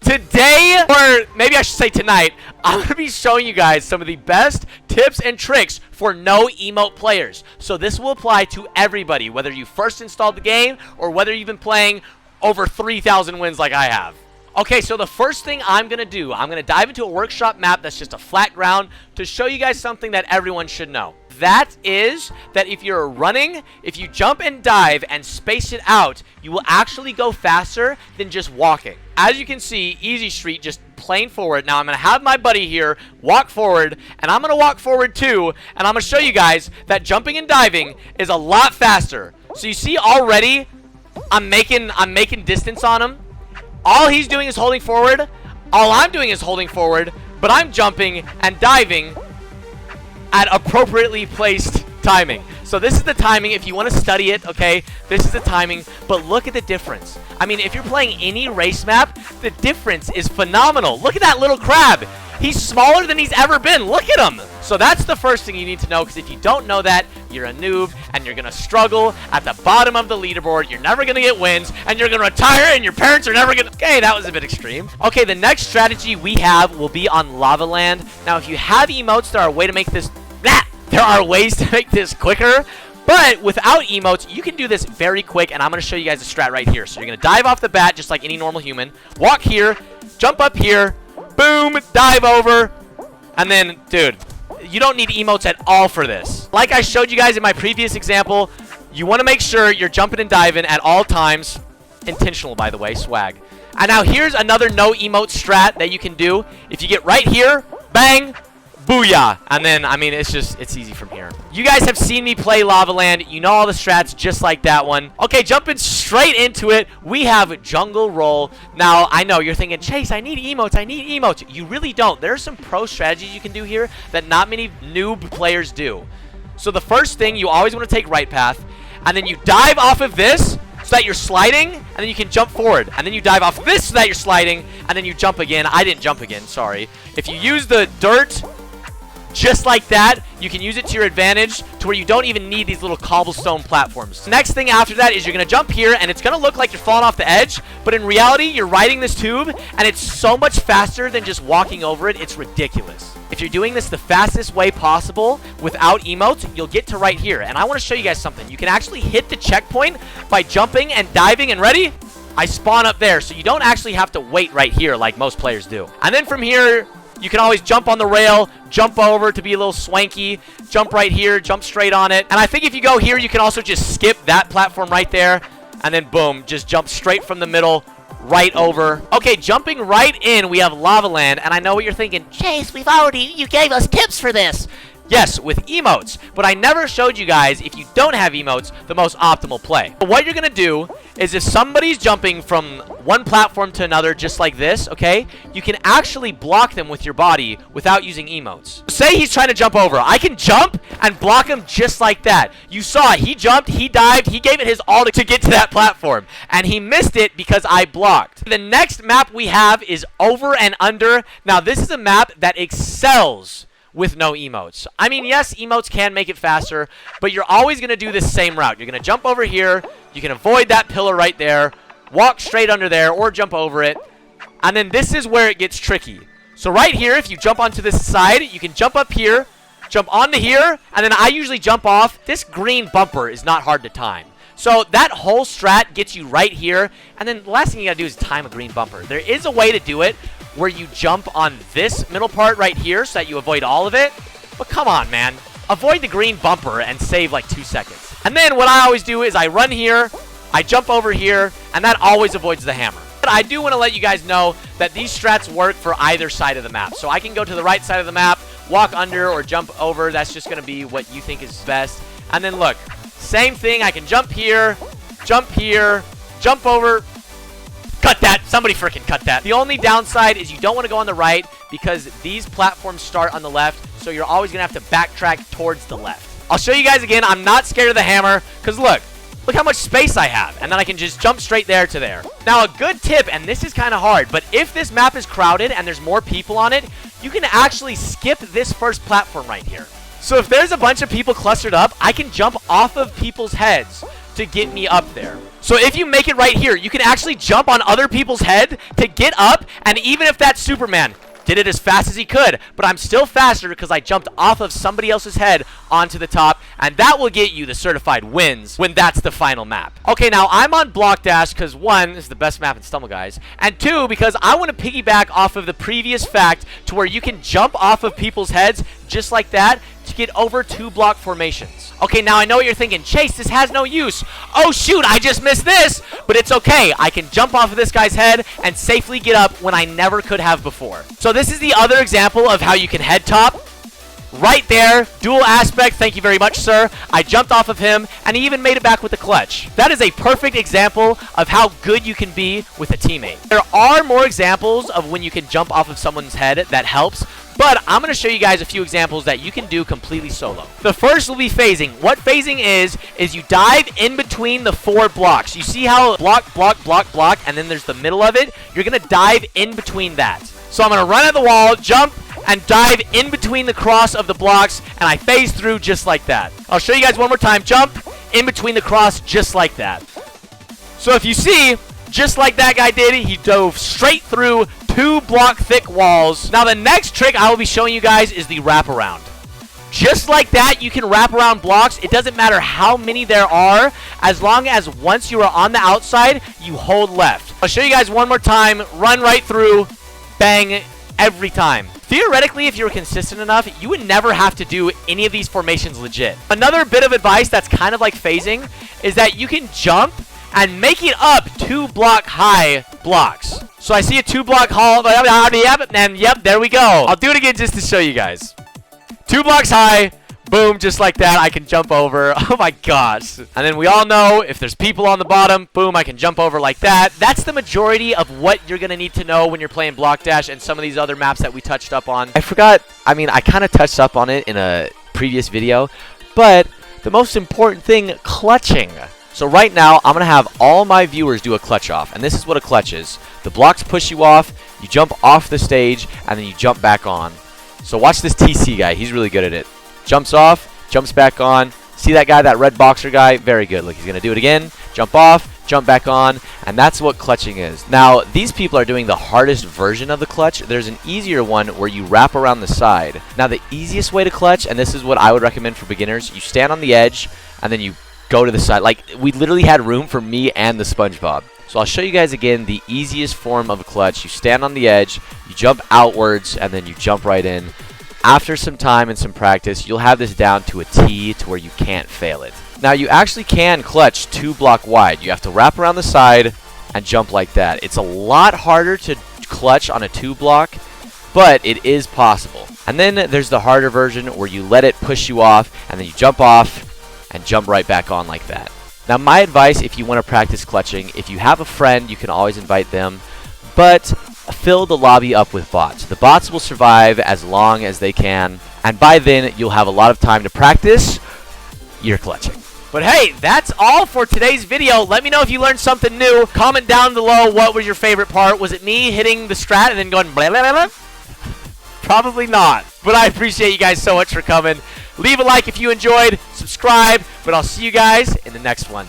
Today, or maybe I should say tonight, I'm going to be showing you guys some of the best tips and tricks for no emote players. So this will apply to everybody, whether you first installed the game or whether you've been playing over 3,000 wins like I have. Okay, so the first thing I'm going to do, I'm going to dive into a workshop map that's just a flat ground to show you guys something that everyone should know. That is that if you're running, if you jump and dive and space it out, you will actually go faster than just walking. As you can see, Easy Street just playing forward. Now I'm going to have my buddy here walk forward, and I'm going to walk forward too, and I'm going to show you guys that jumping and diving is a lot faster. So you see already, I'm making distance on him. All he's doing is holding forward. All I'm doing is holding forward, but I'm jumping and diving at appropriately placed timing. So this is the timing. If you want to study it, okay, this is the timing, but look at the difference. I mean, if you're playing any race map, the difference is phenomenal. Look at that little crab. He's smaller than he's ever been. Look at him. So that's the first thing you need to know, because if you don't know that, you're a noob, and you're going to struggle at the bottom of the leaderboard. You're never going to get wins, and you're going to retire, and your parents are never going to... Okay, that was a bit extreme. Okay, the next strategy we have will be on Lava Land. Now, if you have emotes, there are ways to make this... There are ways to make this quicker, but without emotes, you can do this very quick, and I'm going to show you guys a strat right here. So you're going to dive off the bat just like any normal human. Walk here, jump up here, boom, dive over, and then, dude, you don't need emotes at all for this. Like I showed you guys in my previous example, you want to make sure you're jumping and diving at all times. Intentional, by the way, swag. And now here's another no emote strat that you can do. If you get right here, bang, booyah. And then, I mean, it's easy from here. You guys have seen me play Lava Land. You know all the strats just like that one. Okay, jumping straight into it, we have Jungle Roll. Now, I know you're thinking, Chase, I need emotes. I need emotes. You really don't. There are some pro strategies you can do here that not many noob players do. So the first thing, you always want to take right path, and then you dive off of this so that you're sliding, and then you can jump forward. And then you dive off this so that you're sliding, and then you jump again. I didn't jump again, sorry. If you use the dirt just like that, you can use it to your advantage to where you don't even need these little cobblestone platforms. Next thing after that is you're going to jump here, and it's going to look like you're falling off the edge, but in reality, you're riding this tube, and it's so much faster than just walking over it. It's ridiculous. If you're doing this the fastest way possible without emotes, you'll get to right here. And I want to show you guys something. You can actually hit the checkpoint by jumping and diving, and ready? I spawn up there, so you don't actually have to wait right here like most players do. And then from here, you can always jump on the rail, jump over to be a little swanky, jump right here, jump straight on it. And I think if you go here, you can also just skip that platform right there, and then boom, just jump straight from the middle, right over. Okay, jumping right in, we have Lava Land, and I know what you're thinking, Chase, you gave us tips for this. Yes, with emotes, but I never showed you guys, if you don't have emotes, the most optimal play. But what you're going to do is if somebody's jumping from one platform to another just like this, okay, you can actually block them with your body without using emotes. Say he's trying to jump over. I can jump and block him just like that. You saw it. He jumped, he dived, he gave it his all to get to that platform, and he missed it because I blocked. The next map we have is Over and Under. Now, this is a map that excels with no emotes. I mean, yes, emotes can make it faster, but you're always going to do this same route. You're going to jump over here, you can avoid that pillar right there, walk straight under there, or jump over it, and then this is where it gets tricky. So right here, if you jump onto this side, you can jump up here, jump onto here, and then I usually jump off. This green bumper is not hard to time. So that whole strat gets you right here, and then the last thing you gotta do is time a green bumper. There is a way to do it where you jump on this middle part right here so that you avoid all of it, but come on, man. Avoid the green bumper and save like 2 seconds. And then what I always do is I run here, I jump over here, and that always avoids the hammer. But I do want to let you guys know that these strats work for either side of the map. So I can go to the right side of the map, walk under, or jump over. That's just going to be what you think is best. And then look, same thing. I can jump here, jump over. Cut that. Somebody freaking cut that. The only downside is you don't want to go on the right because these platforms start on the left, so you're always going to have to backtrack towards the left. I'll show you guys again. I'm not scared of the hammer because look how much space I have, and then I can just jump straight there to there. Now, a good tip, and this is kind of hard, but if this map is crowded and there's more people on it, you can actually skip this first platform right here. So if there's a bunch of people clustered up, I can jump off of people's heads. to get me up there. So if you make it right here, you can actually jump on other people's head to get up, and even if that Superman did it as fast as he could, but I'm still faster because I jumped off of somebody else's head onto the top, and that will get you the certified wins when that's the final map. Okay, now I'm on Block Dash because 1, this is the best map in Stumble Guys, and 2, because I want to piggyback off of the previous fact to where you can jump off of people's heads just like that to get over 2-block formations. Okay, now I know what you're thinking. Chase, this has no use. Oh, shoot, I just missed this. But it's okay. I can jump off of this guy's head and safely get up when I never could have before. So this is the other example of how you can head top. Right there, dual aspect, thank you very much, sir. I jumped off of him, and he even made it back with the clutch. That is a perfect example of how good you can be with a teammate. There are more examples of when you can jump off of someone's head that helps, but I'm going to show you guys a few examples that you can do completely solo. The first will be phasing. What phasing is you dive in between the 4 blocks. You see how block, block, block, block, and then there's the middle of it? You're going to dive in between that. So I'm going to run at the wall, jump, and dive in between the cross of the blocks, and I phase through just like that. I'll show you guys one more time. Jump in between the cross just like that. So if you see, just like that guy did, he dove straight through 2-block thick walls. Now the next trick I will be showing you guys is the wraparound. Just like that, you can wrap around blocks. It doesn't matter how many there are, as long as once you are on the outside, you hold left. I'll show you guys one more time. Run right through, bang, every time. Theoretically, if you were consistent enough, you would never have to do any of these formations legit. Another bit of advice that's kind of like phasing is that you can jump and make it up 2-block high blocks. So I see a 2-block hall, and yep, there we go. I'll do it again just to show you guys. 2 blocks high, boom, just like that, I can jump over. Oh my gosh. And then we all know if there's people on the bottom, boom, I can jump over like that. That's the majority of what you're going to need to know when you're playing Block Dash and some of these other maps that we touched up on. I kind of touched up on it in a previous video, but the most important thing, clutching. So right now, I'm going to have all my viewers do a clutch off, and this is what a clutch is. The blocks push you off, you jump off the stage, and then you jump back on. So watch this TC guy. He's really good at it. Jumps off, jumps back on. See that guy, that red boxer guy? Very good. Look, he's going to do it again. Jump off, jump back on, and that's what clutching is. Now, these people are doing the hardest version of the clutch. There's an easier one where you wrap around the side. Now, the easiest way to clutch, and this is what I would recommend for beginners, you stand on the edge, and then you go to the side. Like, we literally had room for me and the SpongeBob. So I'll show you guys again the easiest form of a clutch. You stand on the edge, you jump outwards, and then you jump right in. After some time and some practice, you'll have this down to a T to where you can't fail it. Now, you actually can clutch 2-block wide. You have to wrap around the side and jump like that. It's a lot harder to clutch on a 2-block, but it is possible. And then there's the harder version where you let it push you off, and then you jump off and jump right back on like that. Now, my advice, if you want to practice clutching, if you have a friend, you can always invite them, but fill the lobby up with bots. The bots will survive as long as they can, and by then, you'll have a lot of time to practice your clutching. But hey, that's all for today's video. Let me know if you learned something new. Comment down below what was your favorite part. Was it me hitting the strat and then going blah, blah, blah, blah? Probably not. But I appreciate you guys so much for coming. Leave a like if you enjoyed. Subscribe. But I'll see you guys in the next one.